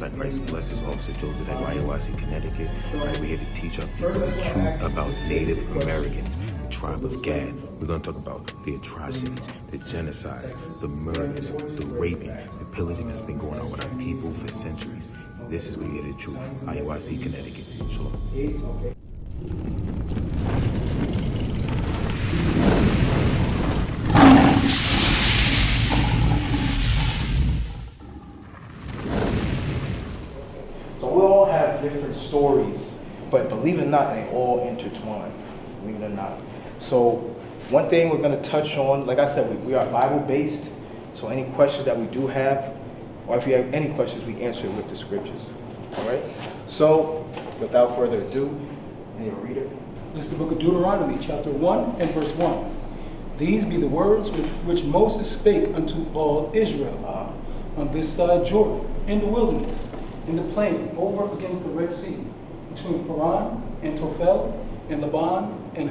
Most Christ blesses Officer Joseph at YOIC Connecticut. Right, we're here to teach our people the truth about Native Americans, the tribe of Gad. We're going to talk about the atrocities, the genocide, the murders, the raping, the pillaging that's been going on with our people for centuries. This is where you get the truth. YOIC Connecticut. Shalom. Different stories, but believe it or not, they all intertwine. Believe it or not. So one thing we're going to touch on, like I said, we are Bible-based, so any questions that we do have, or if you have any questions, we answer it with the scriptures. All right? So without further ado, any reader? This is the book of Deuteronomy, chapter 1 and verse 1. These be the words which Moses spake unto all Israel on this side Jordan, in the wilderness, in the plain, over against the Red Sea, between Paran and Tophel, and Laban, and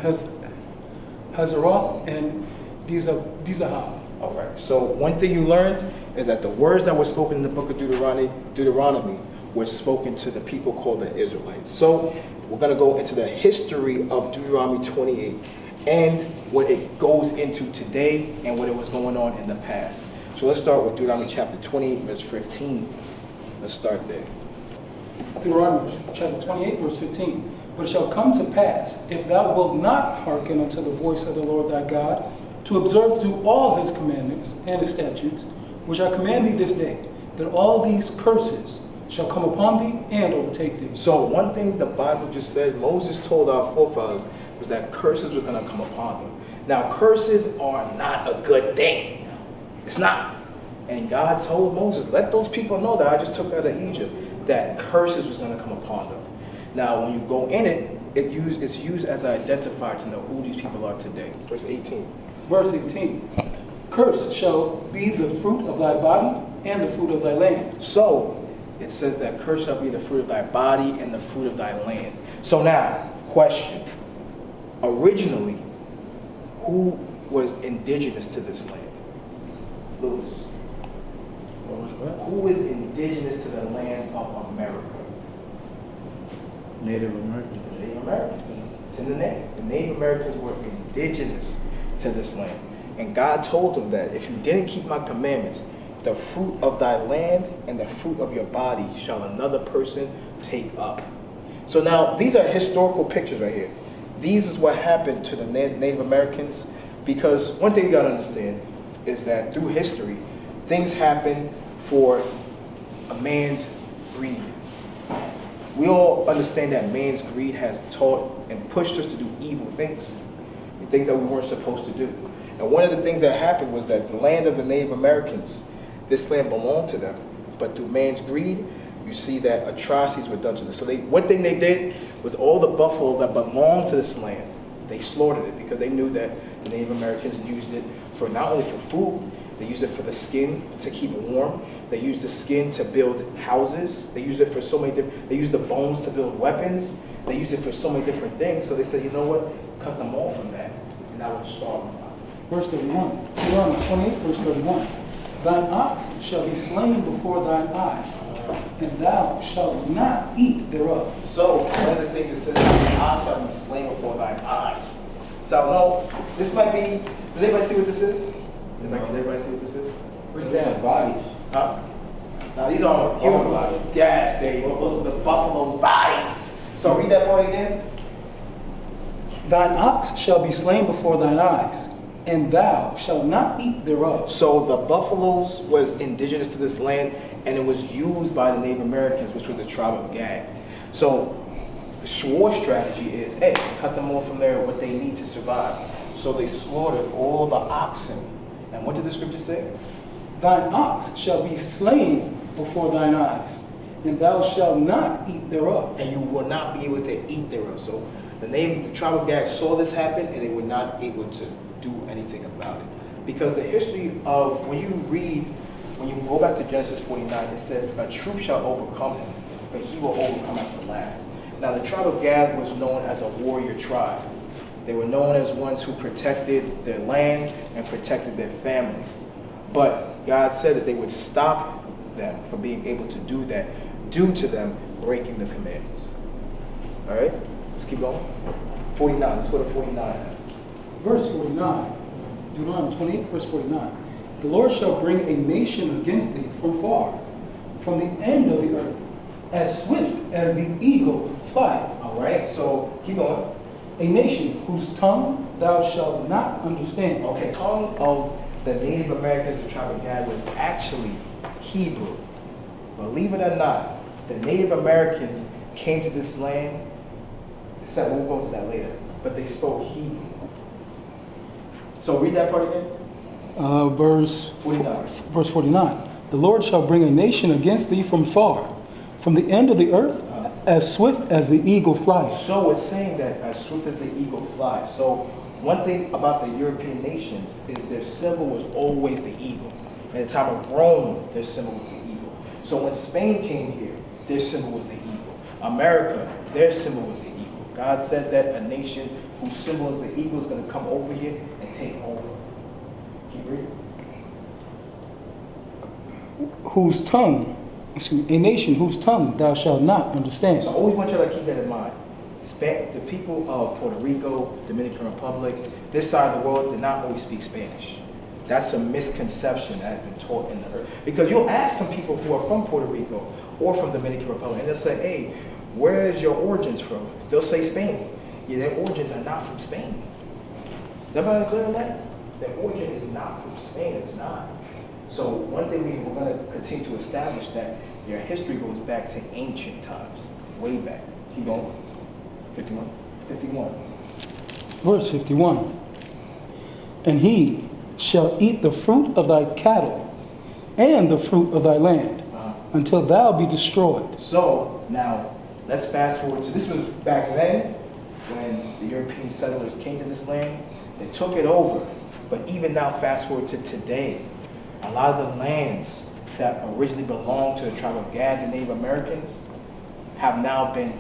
Hazeroth, and Dizahab. All right. So one thing you learned is that the words that were spoken in the book of Deuteronomy were spoken to the people called the Israelites. So we're going to go into the history of Deuteronomy 28 and what it goes into today and what it was going on in the past. So let's start with Deuteronomy chapter 28, verse 15. Let's start there. Deuteronomy chapter 28, verse 15. But it shall come to pass, if thou wilt not hearken unto the voice of the Lord thy God, to observe to do all his commandments and his statutes, which I command thee this day, that all these curses shall come upon thee and overtake thee. So one thing the Bible just said, Moses told our forefathers, was that curses were going to come upon them. Now, curses are not a good thing. It's not. And God told Moses, let those people know that I just took out of Egypt, that curses was going to come upon them. Now, when you go in it, it's used as an identifier to know who these people are today. Verse 18. Verse 18. Cursed shall be the fruit of thy body and the fruit of thy land. So, it says that cursed shall be the fruit of thy body and the fruit of thy land. So now, question. Originally, who was indigenous to this land? Lewis. Who is indigenous to the land of America? Native Americans. The Native Americans. It's in the name. The Native Americans were indigenous to this land. And God told them that if you didn't keep my commandments, the fruit of thy land and the fruit of your body shall another person take up. So now, these are historical pictures right here. These is what happened to the Native Americans, because one thing you got to understand is that through history, things happen for a man's greed. We all understand that man's greed has taught and pushed us to do evil things, and things that we weren't supposed to do. And one of the things that happened was that the land of the Native Americans, this land belonged to them, but through man's greed, you see that atrocities were done to them. So one thing they did was all the buffalo that belonged to this land, they slaughtered it because they knew that the Native Americans used it for not only for food, they used it for the skin to keep it warm. They used the skin to build houses. They used it for so many different, they used the bones to build weapons. They used it for so many different things. So they said, you know what? Cut them off from that. And that would starve them out. Verse 31. Deuteronomy 28, verse 31. Thine ox shall be slain before thine eyes, and thou shalt not eat thereof. So one of the things it says, thine ox shall be slain before thine eyes. So no, this might be, does anybody see what this is? Can everybody see what this is? Yeah, bodies. Huh? Now these are human bodies. Yes, there you go. Those are the buffalo's bodies. So read that part again. Thine ox shall be slain before thine eyes, and thou shalt not eat thereof. So the buffaloes was indigenous to this land, and it was used by the Native Americans, which was the tribe of Gad. So the war strategy is, hey, cut them off from there what they need to survive. So they slaughtered all the oxen. And what did the scripture say? Thine ox shall be slain before thine eyes, and thou shalt not eat thereof. And you will not be able to eat thereof. So the tribe of Gad saw this happen, and they were not able to do anything about it. Because the history of, when you go back to Genesis 49, it says, a troop shall overcome him, but he will overcome at the last. Now the tribe of Gad was known as a warrior tribe. They were known as ones who protected their land and protected their families. But God said that they would stop them from being able to do that due to them breaking the commandments. All right, let's keep going. 49. Let's go to 49. Verse 49. Deuteronomy 28, verse 49. The Lord shall bring a nation against thee from far, from the end of the earth, as swift as the eagle flieth. All right, so keep going. A nation whose tongue thou shalt not understand. Okay, tongue of the Native Americans, the tribe of Gad, was actually Hebrew. Believe it or not, the Native Americans came to this land. Except we'll go to that later. But they spoke Hebrew. So read that part again. Verse 49. Verse 49. The Lord shall bring a nation against thee from far, from the end of the earth, as swift as the eagle flies. So it's saying that as swift as the eagle flies. So one thing about the European nations is their symbol was always the eagle. In the time of Rome, their symbol was the eagle. So when Spain came here, their symbol was the eagle. America, their symbol was the eagle. God said that a nation whose symbol is the eagle is going to come over here and take over. Keep reading. A nation whose tongue thou shalt not understand. So I always want you to keep that in mind. The people of Puerto Rico, Dominican Republic, this side of the world, did not always speak Spanish. That's a misconception that has been taught in the earth. Because you'll ask some people who are from Puerto Rico or from Dominican Republic, and they'll say, hey, where is your origins from? They'll say Spain. Yeah, their origins are not from Spain. Is everybody clear on that? Their origin is not from Spain. It's not. So one thing we're going to continue to establish that your history goes back to ancient times, way back. Keep going. 51. 51. Verse 51. And he shall eat the fruit of thy cattle and the fruit of thy land until thou be destroyed. So now let's fast forward to this was back then when the European settlers came to this land. They took it over. But even now, fast forward to today, a lot of the lands that originally belonged to the tribe of Gad, the Native Americans, have now been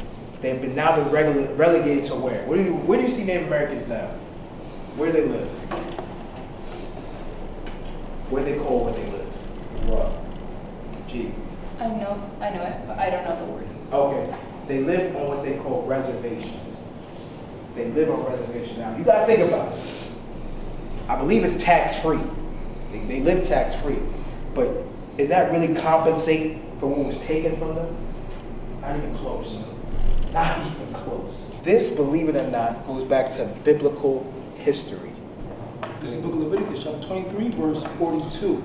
relegated to where? Where do you see Native Americans now? Where do they live? Where do they call where they live? What? Gee. I know it, but I don't know the word. Okay. They live on what they call reservations. They live on reservations. Now, you got to think about it. I believe it's tax-free. They live tax-free. But is that really compensate for what was taken from them? Not even close. Not even close. This, believe it or not, goes back to biblical history. This is the book of Leviticus, chapter 23, verse 42.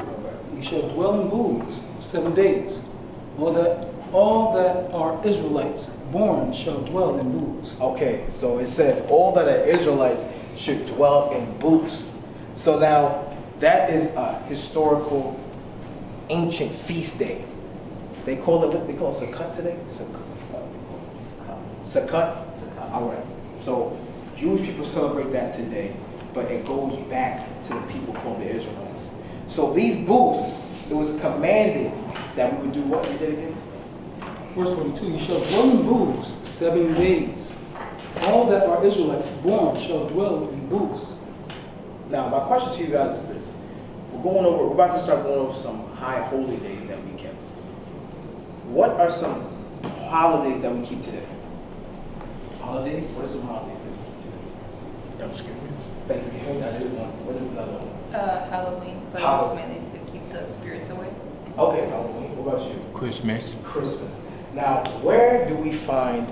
Ye shall dwell in booths 7 days. All that are Israelites born shall dwell in booths. Okay, so it says all that are Israelites should dwell in booths. So now that is a historical, ancient feast day. They call it what they call Sukkot today. Sukkot. All right. So Jewish people celebrate that today, but it goes back to the people called the Israelites. So these booths, it was commanded that we would do what we did again. Verse 42, you shall dwell in booths 7 days. All that are Israelites born shall dwell in booths. Now, my question to you guys is this. We're about to start going over some high holy days that we kept. What are some holidays that we keep today? Holidays? What are some holidays that we keep today? Thanksgiving, that is one. What is another one? Halloween, but Halloween. it's mainly to keep the spirits away. Okay, Halloween. What about you? Christmas. Christmas. Now, where do we find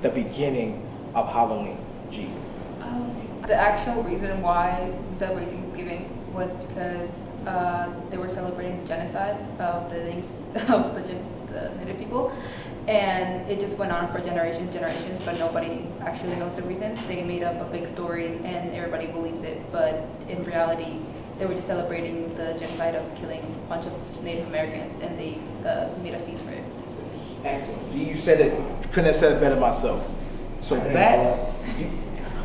the beginning of Halloween? G. The actual reason why we celebrate Thanksgiving was because they were celebrating the genocide of the Native people, and it just went on for generations, but nobody actually knows the reason. They made up a big story, and everybody believes it, but in reality, they were just celebrating the genocide of killing a bunch of Native Americans, and they made a feast for it. Excellent. You said it. Couldn't have said it better myself. So that.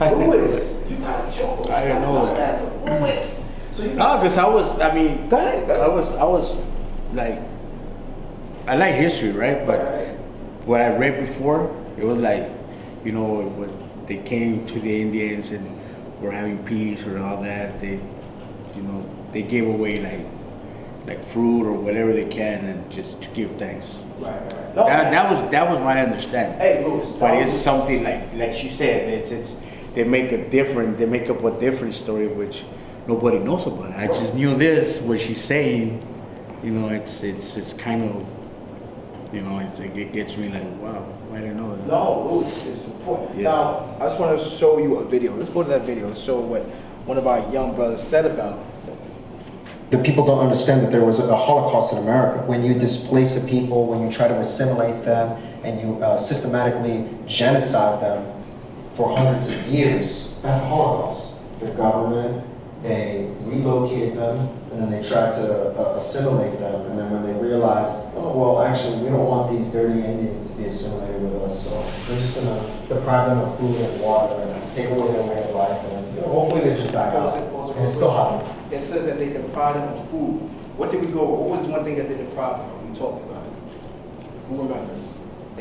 Louis, you got a joke. I didn't know that. Louis. So you No, because go ahead. I was like, I like history, right? But what I read before, it was like, you know, when they came to the Indians and were having peace or all that, they, you know, they gave away like fruit or whatever they can, and just to give thanks. Right. No, That was my understanding. Hey, Louis, But it's something like she said. It's they make up a different story which nobody knows about. I just knew this what she's saying. You know, it's kind of, you know, it gets me like, wow, I didn't know that. No, Louis, it's important. Yeah. Now, I just want to show you a video. Let's go to that video and show what one of our young brothers said about it. The people don't understand that there was a Holocaust in America. When you displace a people, when you try to assimilate them, and you systematically genocide them for hundreds of years, that's a Holocaust. The government, they relocated them, and then they tried to assimilate them, and then when they realized, oh, well, actually, we don't want these dirty Indians to be assimilated with us, so we're just going to deprive them of food and water and take away their way of life, and hopefully they just die out. And it's still happening. It says that they deprived them of food. What was one thing that they deprived them of? We talked about it. Who remembers?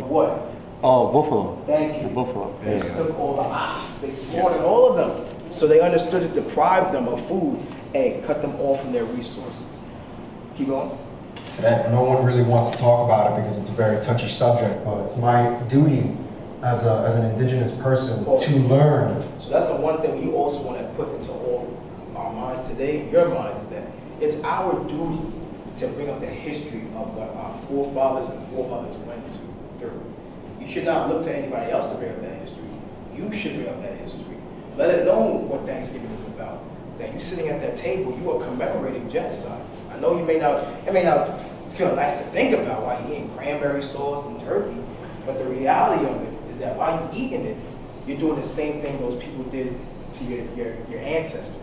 What? Oh, buffalo. Thank you. The buffalo. They took all the ox. They slaughtered all of them. So they understood to deprive them of food and cut them off from their resources. Keep going. Today, no one really wants to talk about it because it's a very touchy subject, but it's my duty as an indigenous person to learn. So that's the one thing we also want to put into all our minds today, your minds, is that it's our duty to bring up the history of what our forefathers and foremothers went through. You should not look to anybody else to bring up that history. You should bring up that history. Let it know what Thanksgiving is about. That you sitting at that table, you are commemorating genocide. I know it may not feel nice to think about while you're eating cranberry sauce and turkey, but the reality of it is that while you're eating it, you're doing the same thing those people did to your ancestors.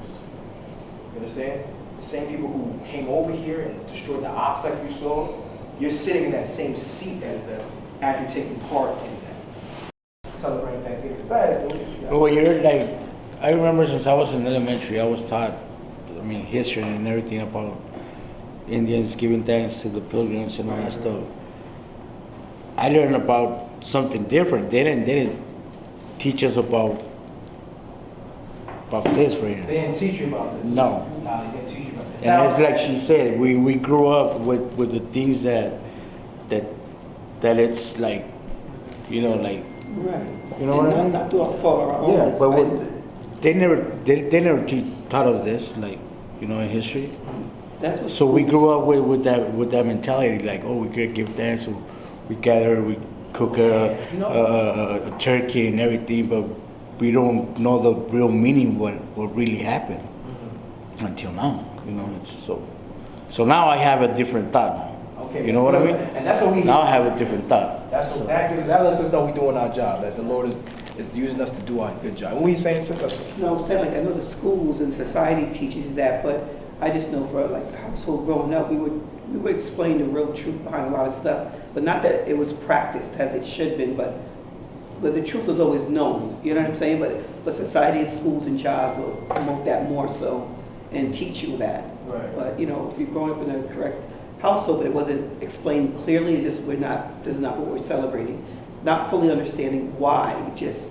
You understand? The same people who came over here and destroyed the ox like you saw, you're sitting in that same seat as them, as you're taking part in that. Celebrating Thanksgiving. Go ahead, dude. Well, you're like, I remember since I was in elementary, I was taught, history and everything about Indians giving thanks to the pilgrims and all that stuff. I learned about something different. They didn't teach us about this right here. They didn't teach you about this? No. No, they didn't teach you about this. And it's like she said, we grew up with the things that it's like, like. Right. You know what I mean? Not to follow our own. Yeah, but they never taught us this, like, in history. That's what So we grew up with that mentality, like, oh, we could give thanks, so we gather, we cook a turkey and everything, but we don't know the real meaning what really happened until now. It's so now I have a different thought now. Okay, you know what I mean? And that's what we now I have a different thought. That's what that lets us know we're doing our job. That the Lord is using us to do our good job. What were you saying, sister? No, I'm saying, like, I know the schools and society teaches you that, but I just know for like household growing up, we would explain the real truth behind a lot of stuff, but not that it was practiced as it should have been, but the truth was always known. You know what I'm saying? But society and schools and jobs will promote that more so and teach you that. Right. But if you're growing up in a correct household, but it wasn't explained clearly, it's just this is not what we're celebrating. Not fully understanding why, just,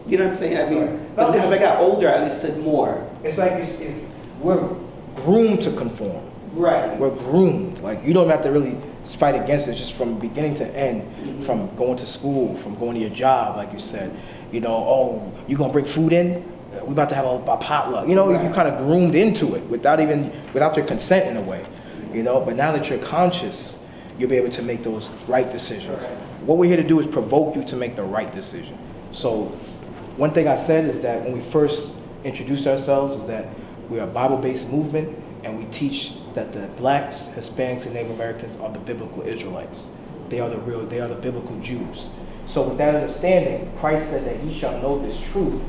you know what I'm saying? I mean, Right. but as I got older, I understood more. It's like we're groomed to conform. Right. We're groomed. Like, you don't have to really fight against it, just from beginning to end, from going to school, from going to your job, like you said. Oh, you gonna bring food in? We about to have a potluck. You kind of groomed into it without your consent in a way. But now that you're conscious, you'll be able to make those right decisions. Right. What we're here to do is provoke you to make the right decision. So one thing I said is that when we first introduced ourselves is that we're a Bible-based movement, and we teach that the blacks, Hispanics, and Native Americans are the biblical Israelites. They are the biblical Jews. So with that understanding, Christ said that ye shall know this truth,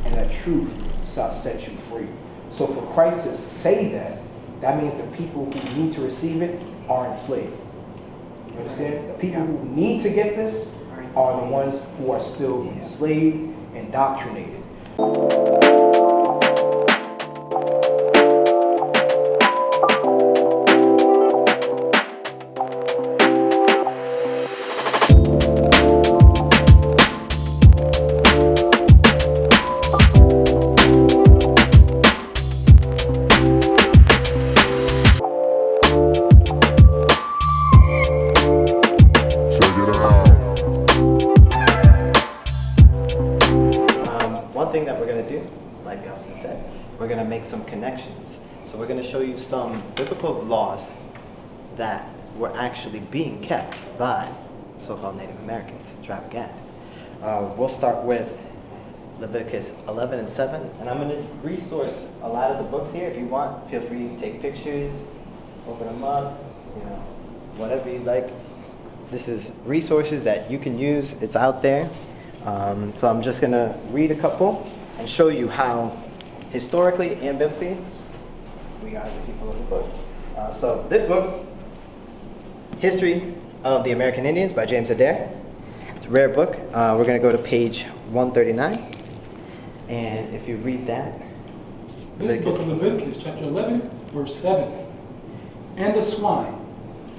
and that truth shall set you free. So for Christ to say that means the people who need to receive it are enslaved. You understand? The people who need to get this are the ones who are still enslaved, indoctrinated. some connections. So we're going to show you some biblical laws that were actually being kept by so-called Native Americans, tribe of Gad. We'll start with Leviticus 11 and 7, and I'm going to resource a lot of the books here. If you want, feel free to take pictures, open them up, whatever you like. This is resources that you can use. It's out there. So I'm just going to read a couple and show you how historically and biblically we are the people of the book. So this book, History of the American Indians by James Adair. It's a rare book. We're going to go to page 139. And if you read that. This is book of Leviticus, chapter 11, verse 7. And the swine,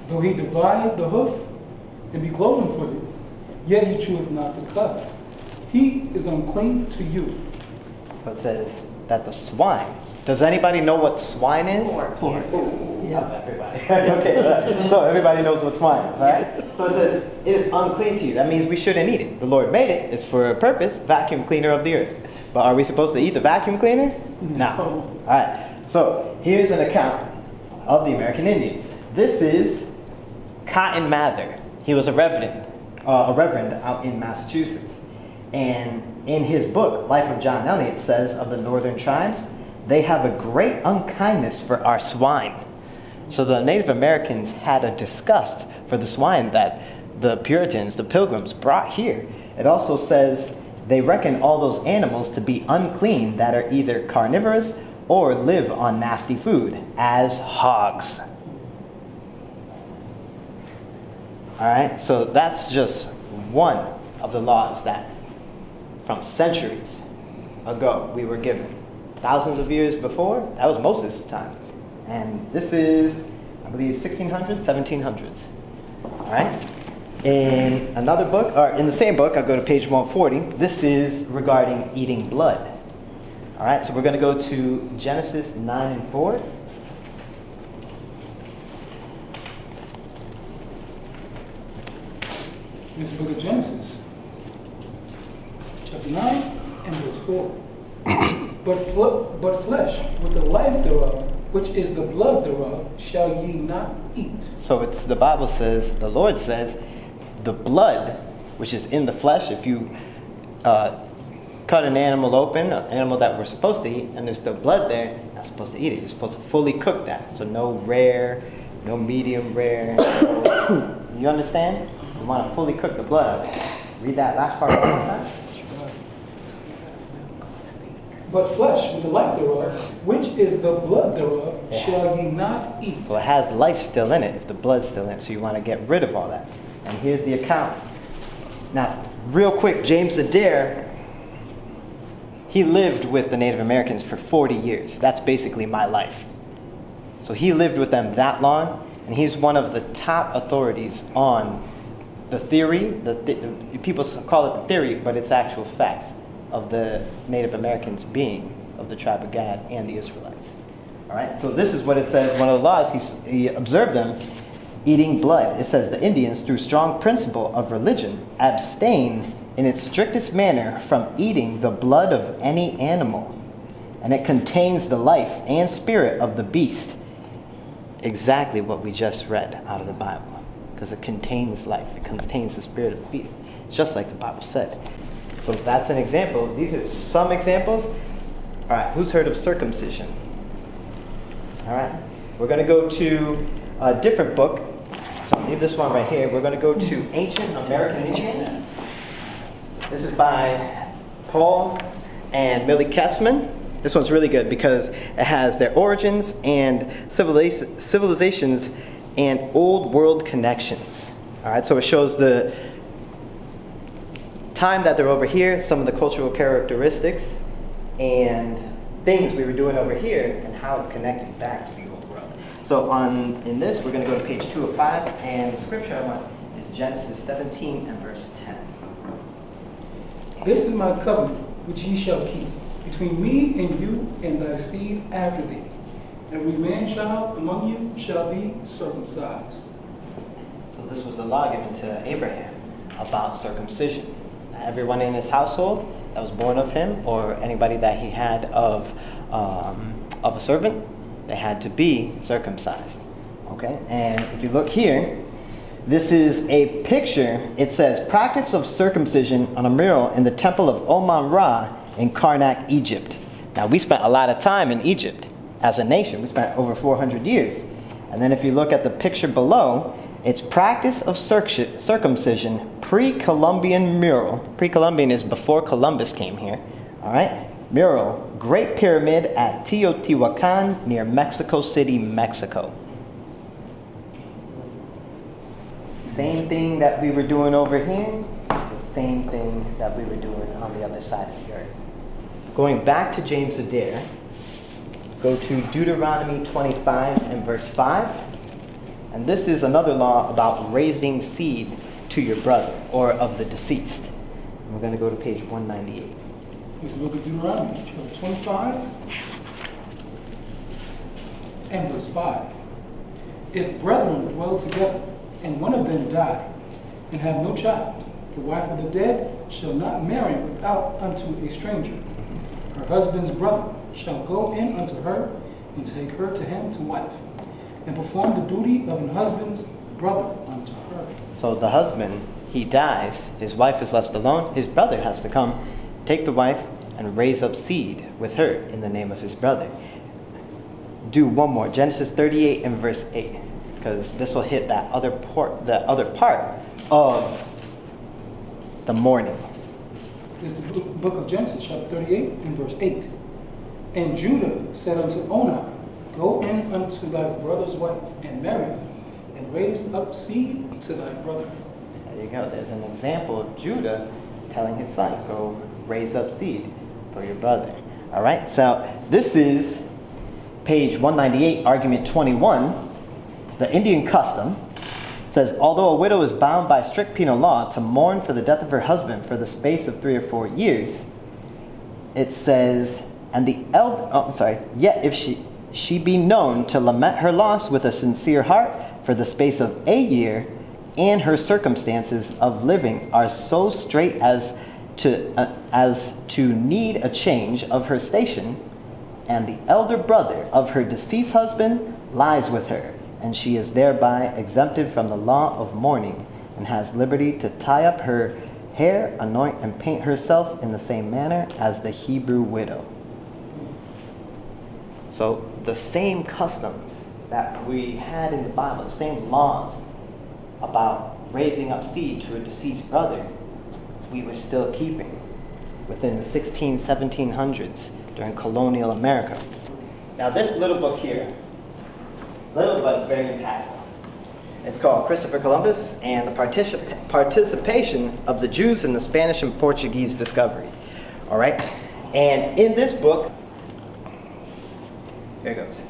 though he divide the hoof and be cloven-footed, yet he cheweth not the cud. He is unclean to you. So it says that the swine. Does anybody know what swine is? Pork. Yeah. Everybody. Okay, so everybody knows what swine is, right? So it says, it is unclean to you. That means we shouldn't eat it. The Lord made it. It's for a purpose, vacuum cleaner of the earth. But are we supposed to eat the vacuum cleaner? No. All right. So here's an account of the American Indians. This is Cotton Mather. He was a reverend out in Massachusetts. And in his book, Life of John Eliot, says of the northern tribes, they have a great unkindness for our swine. So the Native Americans had a disgust for the swine that the Puritans, the Pilgrims, brought here. It also says they reckon all those animals to be unclean that are either carnivorous or live on nasty food, as hogs. All right, so that's just one of the laws that from centuries ago we were given. Thousands of years before, that was Moses' time. And this is, I believe, 1600s, 1700s. All right? In another book, or in the same book, I'll go to page 140. This is regarding eating blood. All right, so we're going to go to Genesis 9 and 4. This is the book of Genesis, chapter 9 and verse 4. But flesh with the life thereof, which is the blood thereof, shall ye not eat. So it's the Bible says, the Lord says, the blood which is in the flesh, if you cut an animal open, an animal that we're supposed to eat, and there's still blood there, you're not supposed to eat it. You're supposed to fully cook that. So no rare, no medium rare. You understand? You want to fully cook the blood. Read that last part one more time. But flesh with the life thereof, which is the blood thereof, shall ye not eat. So it has life still in it, if the blood's still in it. So you want to get rid of all that. And here's the account. Now, real quick, James Adair, he lived with the Native Americans for 40 years. That's basically my life. So he lived with them that long, and he's one of the top authorities on the theory. People call it the theory, but it's actual facts of the Native Americans being of the tribe of Gad and the Israelites. All right, so this is what it says. One of the laws, he observed them eating blood. It says the Indians, through strong principle of religion, abstain in its strictest manner from eating the blood of any animal, and it contains the life and spirit of the beast. Exactly what we just read out of the Bible, because it contains life. It contains the spirit of the beast, just like the Bible said. So that's an example. These are some examples. All right, who's heard of circumcision? All right, we're going to go to a different book. So I'll leave this one right here. We're going to go to Ancient American Indians. This is by Paul and Millie Kessman. This one's really good because it has their origins and civilizations and old world connections. All right, so it shows the time that they're over here, some of the cultural characteristics and things we were doing over here, and how it's connected back to the old world. So in this, we're going to go to page 205, and the scripture I want is Genesis 17 and verse 10. This is my covenant which ye shall keep between me and you and thy seed after thee. Every man-child among you shall be circumcised. So this was a law given to Abraham about circumcision. Everyone in his household that was born of him, or anybody that he had of of a servant, they had to be circumcised. Okay, and if you look here, this is a picture. It says, practice of circumcision on a mural in the temple of Amun-Ra in Karnak, Egypt. Now, we spent a lot of time in Egypt as a nation. We spent over 400 years. And then if you look at the picture below, it's practice of circumcision, pre-Columbian mural. Pre-Columbian is before Columbus came here. All right, mural, Great Pyramid at Teotihuacan near Mexico City, Mexico. Same thing that we were doing over here, the same thing that we were doing on the other side of the earth. Going back to James Adair, go to Deuteronomy 25 and verse 5. And this is another law about raising seed to your brother or of the deceased. And we're going to go to page 198. Let's look at Deuteronomy chapter 25 and verse 5. If brethren dwell together, and one of them die, and have no child, the wife of the dead shall not marry without unto a stranger. Her husband's brother shall go in unto her, and take her to him to wife, and perform the duty of an husband's brother unto her. So the husband, he dies, his wife is left alone, his brother has to come, take the wife, and raise up seed with her in the name of his brother. Do one more, Genesis 38 and verse 8, because this will hit that other part of the mourning. This is the book of Genesis, chapter 38 and verse 8. And Judah said unto Onan, go in unto thy brother's wife, and marry her, and raise up seed to thy brother. There you go. There's an example of Judah telling his son, go raise up seed for your brother. All right, so this is page 198, argument 21. The Indian custom says, although a widow is bound by strict penal law to mourn for the death of her husband for the space of 3 or 4 years, it says, and the yet if she be known to lament her loss with a sincere heart for the space of a year, and her circumstances of living are so strait as to need a change of her station, and the elder brother of her deceased husband lies with her, and she is thereby exempted from the law of mourning, and has liberty to tie up her hair, anoint and paint herself in the same manner as the Hebrew widow. So the same customs that we had in the Bible, the same laws about raising up seed to a deceased brother, we were still keeping within the 1700s during colonial America. Now this little book here, little but it's very impactful. It's called Christopher Columbus and the Participation of the Jews in the Spanish and Portuguese Discovery. All right? And in this book, here it goes.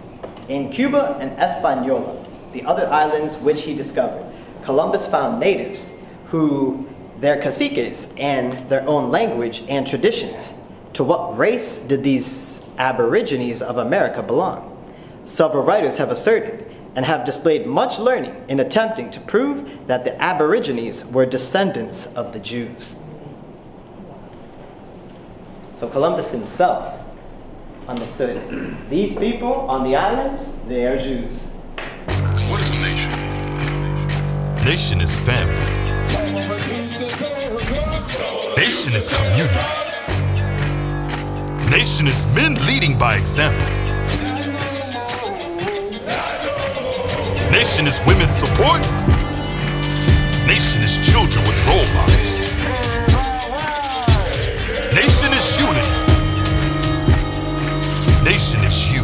In Cuba and Hispaniola, the other islands which he discovered, Columbus found natives who their caciques and their own language and traditions. To what race did these aborigines of America belong? Several writers have asserted and have displayed much learning in attempting to prove that the aborigines were descendants of the Jews. So Columbus himself understood these people on the islands, they are Jews. What is a nation? Nation is family. Nation is community. Nation is men leading by example. Nation is women's support. Nation is children with role models. Nation is unity. Nation is you.